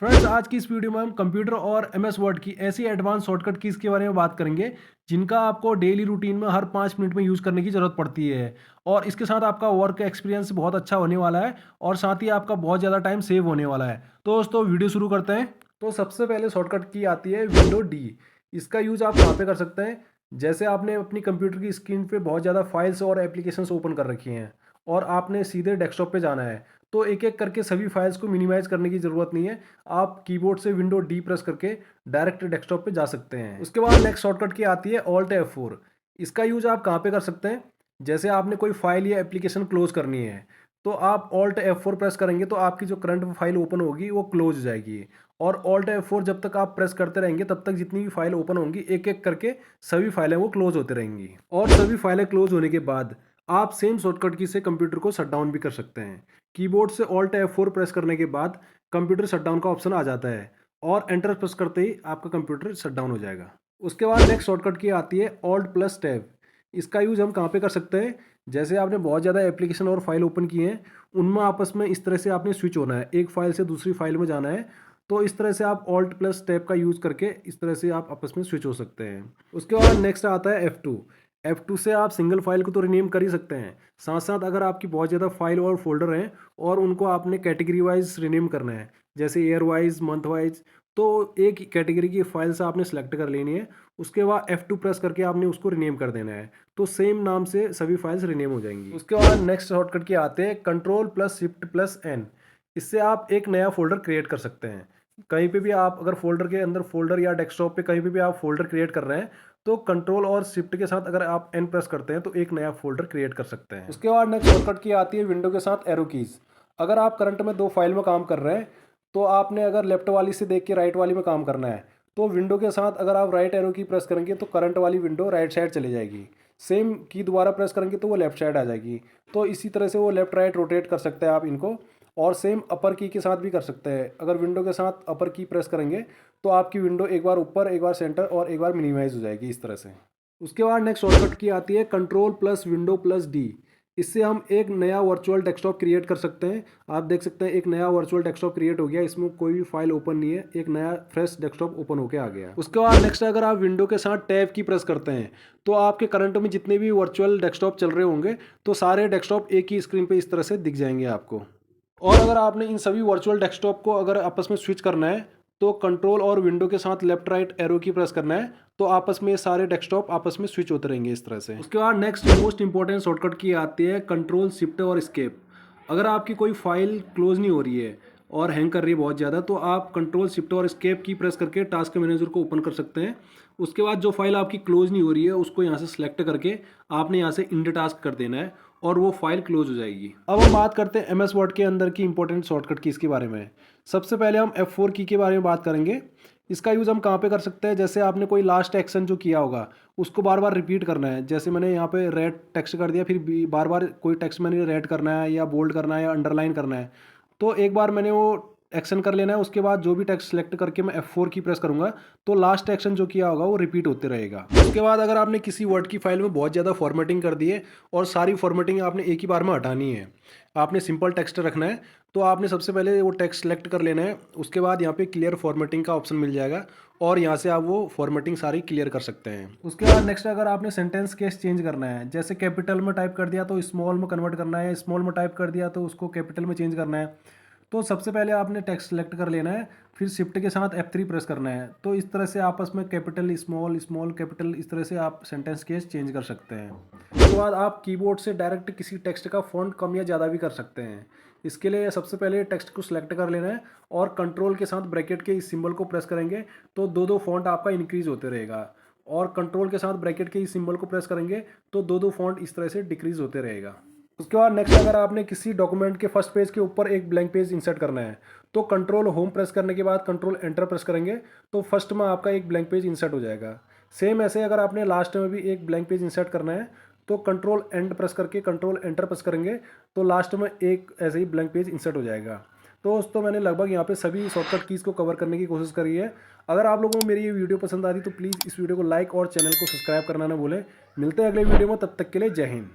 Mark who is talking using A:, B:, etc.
A: Friends, आज की इस वीडियो में हम कंप्यूटर और एमएस वर्ड की ऐसी एडवांस शॉर्टकट कीज़ के बारे में बात करेंगे जिनका आपको डेली रूटीन में हर 5 मिनट में यूज़ करने की ज़रूरत पड़ती है। और इसके साथ आपका वर्क एक्सपीरियंस बहुत अच्छा होने वाला है और साथ ही आपका बहुत ज़्यादा टाइम सेव होने वाला है। तो दोस्तों, वीडियो शुरू करते हैं। तो सबसे पहले शॉर्टकट की आती है विंडो डी। इसका यूज़ आप कहाँ पे कर सकते हैं? जैसे आपने अपनी कंप्यूटर की स्क्रीन पे बहुत ज़्यादा फाइल्स और एप्लीकेशंस ओपन कर रखी हैं और आपने सीधे डेस्कटॉप पे जाना है, तो एक एक करके सभी फाइल्स को मिनिमाइज करने की ज़रूरत नहीं है। आप कीबोर्ड से विंडो डी प्रेस करके डायरेक्ट डेस्कटॉप पे जा सकते हैं। उसके बाद नेक्स्ट शॉर्टकट की आती है ऑल्ट F4। इसका यूज आप कहाँ पे कर सकते हैं? जैसे आपने कोई फाइल या एप्लीकेशन क्लोज करनी है, तो आप ऑल्ट F4 प्रेस करेंगे तो आपकी जो करंट फाइल ओपन होगी वो क्लोज हो जाएगी। और ऑल्ट F4 जब तक आप प्रेस करते रहेंगे तब तक जितनी भी फाइल ओपन होंगी एक एक करके सभी फाइलें वो क्लोज होते रहेंगी। और सभी फाइलें क्लोज होने के बाद आप सेम शॉर्टकट की से कंप्यूटर को शट डाउन भी कर सकते हैं। कीबोर्ड से ऑल्ट F4 प्रेस करने के बाद कंप्यूटर शटडाउन का ऑप्शन आ जाता है और एंटर प्रेस करते ही आपका कंप्यूटर शटडाउन हो जाएगा। उसके बाद नेक्स्ट शॉर्टकट की आती है ऑल्ट प्लस टैब। इसका यूज़ हम कहाँ पे कर सकते हैं? जैसे आपने बहुत ज़्यादा एप्लीकेशन और फाइल ओपन किए हैं, उनमें आपस में इस तरह से आपने स्विच होना है, एक फाइल से दूसरी फाइल में जाना है। तो इस तरह से आप ऑल्ट प्लस टैब का यूज़ करके इस तरह से आप आपस में स्विच हो सकते हैं। उसके बाद नेक्स्ट आता है F2। F2 से आप सिंगल फाइल को तो रीनेम कर ही सकते हैं, साथ साथ अगर आपकी बहुत ज़्यादा फाइल और फोल्डर हैं और उनको आपने कैटेगरी वाइज रीनेम करना है, जैसे ईयर वाइज, मंथ वाइज, तो एक कैटेगरी की फाइल से आपने सेलेक्ट कर लेनी है। उसके बाद F2 प्रेस करके आपने उसको रीनेम कर देना है, तो सेम नाम से सभी फाइल्स रीनेम हो जाएंगी। उसके बाद नेक्स्ट शॉर्टकट की आते हैं control plus shift plus N. इससे आप एक नया फोल्डर क्रिएट कर सकते हैं। कहीं पे भी आप अगर फोल्डर के अंदर फोल्डर या डेस्कटॉप पे कहीं पे भी आप फोल्डर क्रिएट कर रहे हैं, तो कंट्रोल और शिफ्ट के साथ अगर आप एन प्रेस करते हैं तो एक नया फोल्डर क्रिएट कर सकते हैं। उसके बाद नेक्स्ट शॉर्टकट की आती है विंडो के साथ एरो कीज। अगर आप करंट में दो फाइल में काम कर रहे हैं, तो आपने अगर लेफ्ट वाली से देख के राइट वाली में काम करना है, तो विंडो के साथ अगर आप राइट एरो की प्रेस करेंगे तो करंट वाली विंडो राइट साइड चली जाएगी। सेम की दोबारा प्रेस करेंगे तो वो लेफ्ट साइड आ जाएगी। तो इसी तरह से वो लेफ्ट राइट रोटेट कर सकते हैं आप इनको। और सेम अपर की के साथ भी कर सकते हैं। अगर विंडो के साथ अपर की प्रेस करेंगे तो आपकी विंडो एक बार ऊपर, एक बार सेंटर और एक बार मिनिमाइज हो जाएगी इस तरह से। उसके बाद नेक्स्ट शॉर्टकट की आती है control plus window plus D. इससे हम एक नया वर्चुअल डेस्कटॉप क्रिएट कर सकते हैं। आप देख सकते हैं एक नया वर्चुअल डेस्कटॉप क्रिएट हो गया, इसमें कोई भी फाइल ओपन नहीं है, एक नया फ्रेश डेस्कटॉप ओपन होकर आ गया। उसके बाद नेक्स्ट अगर आप विंडो के साथ टैब की प्रेस करते हैं तो आपके करंट में जितने भी वर्चुअल डेस्कटॉप चल रहे होंगे तो सारे डेस्कटॉप एक ही स्क्रीन पे इस तरह से दिख जाएंगे आपको। और अगर आपने इन सभी वर्चुअल डेस्कटॉप को अगर आपस में स्विच करना है, तो कंट्रोल और विंडो के साथ लेफ्ट राइट एरो की प्रेस करना है, तो आपस में ये सारे डेस्कटॉप आपस में स्विच होते रहेंगे इस तरह से। उसके बाद नेक्स्ट मोस्ट इंपॉर्टेंट शॉर्टकट की आती है कंट्रोल शिफ्ट और स्केप। अगर आपकी कोई फाइल क्लोज नहीं हो रही है और हैंग कर रही है बहुत ज़्यादा, तो आप कंट्रोल शिफ्ट और स्केप की प्रेस करके टास्क मैनेजर को ओपन कर सकते हैं। उसके बाद जो फाइल आपकी क्लोज नहीं हो रही है उसको यहाँ से सिलेक्ट करके आपने यहाँ से इंड टास्क कर देना है और वो फाइल क्लोज हो जाएगी। अब हम बात करते हैं एमएस वर्ड के अंदर की इंपॉर्टेंट शॉर्टकट कीज़ के बारे में। सबसे पहले हम F4 की के बारे में बात करेंगे। इसका यूज़ हम कहाँ पे कर सकते हैं? जैसे आपने कोई लास्ट एक्शन जो किया होगा उसको बार बार रिपीट करना है। जैसे मैंने यहाँ पे रेड टेक्स्ट कर दिया, फिर बार बार कोई टेक्स्ट मैंने रेड करना है या बोल्ड करना है या अंडरलाइन करना है, तो एक बार मैंने वो एक्शन कर लेना है। उसके बाद जो भी टेक्स्ट सेलेक्ट करके मैं F4 की प्रेस करूंगा तो लास्ट एक्शन जो किया होगा वो रिपीट होते रहेगा। उसके बाद अगर आपने किसी वर्ड की फाइल में बहुत ज़्यादा फॉर्मेटिंग कर दी है और सारी फॉर्मेटिंग आपने एक ही बार में हटानी है, आपने सिंपल टेक्स्ट रखना है, तो आपने सबसे पहले वो टेक्स्ट सेलेक्ट कर लेना है। उसके बाद यहाँ पे क्लियर फॉर्मेटिंग का ऑप्शन मिल जाएगा और यहाँ से आप वो फॉर्मेटिंग सारी क्लियर कर सकते हैं। उसके बाद नेक्स्ट अगर आपने सेंटेंस केस चेंज करना है, जैसे कैपिटल में टाइप कर दिया तो स्मॉल में कन्वर्ट करना है, स्मॉल में टाइप कर दिया तो उसको कैपिटल में चेंज करना है, तो सबसे पहले आपने टेक्स्ट सेलेक्ट कर लेना है, फिर शिफ्ट के साथ F3 प्रेस करना है। तो इस तरह से आपस में कैपिटल स्मॉल स्मॉल कैपिटल इस तरह से आप सेंटेंस केस चेंज कर सकते हैं। उसके बाद आप कीबोर्ड से डायरेक्ट किसी टेक्स्ट का फॉन्ट कम या ज़्यादा भी कर सकते हैं। इसके लिए सबसे पहले टेक्स्ट को सिलेक्ट कर लेना है और कंट्रोल के साथ ब्रैकेट के इस सिंबल को प्रेस करेंगे तो दो दो फॉन्ट आपका इंक्रीज होते रहेगा, और कंट्रोल के साथ ब्रैकेट के इस सिंबल को प्रेस करेंगे तो दो दो फॉन्ट इस तरह से डिक्रीज होते रहेगा। उसके बाद नेक्स्ट अगर आपने किसी डॉक्यूमेंट के फर्स्ट पेज के ऊपर एक ब्लैंक पेज इंसर्ट करना है, तो कंट्रोल होम प्रेस करने के बाद कंट्रोल एंटर प्रेस करेंगे तो फर्स्ट में आपका एक ब्लैंक पेज इंसर्ट हो जाएगा। सेम ऐसे अगर आपने लास्ट में भी एक ब्लैंक पेज इंसर्ट करना है तो कंट्रोल एंड प्रेस करके कंट्रोल एंटर प्रेस करेंगे तो लास्ट में एक ऐसे ही ब्लैंक पेज इंसर्ट हो जाएगा। तो दोस्तों, मैंने लगभग यहाँ पे सभी शॉर्टकट कीज़ को कवर करने की कोशिश करी है। अगर आप लोगों को मेरी ये वीडियो पसंद आ रही तो प्लीज़ इस वीडियो को लाइक और चैनल को सब्सक्राइब करना ना भूलें। मिलते हैं अगले वीडियो में, तब तक के लिए जय हिंद।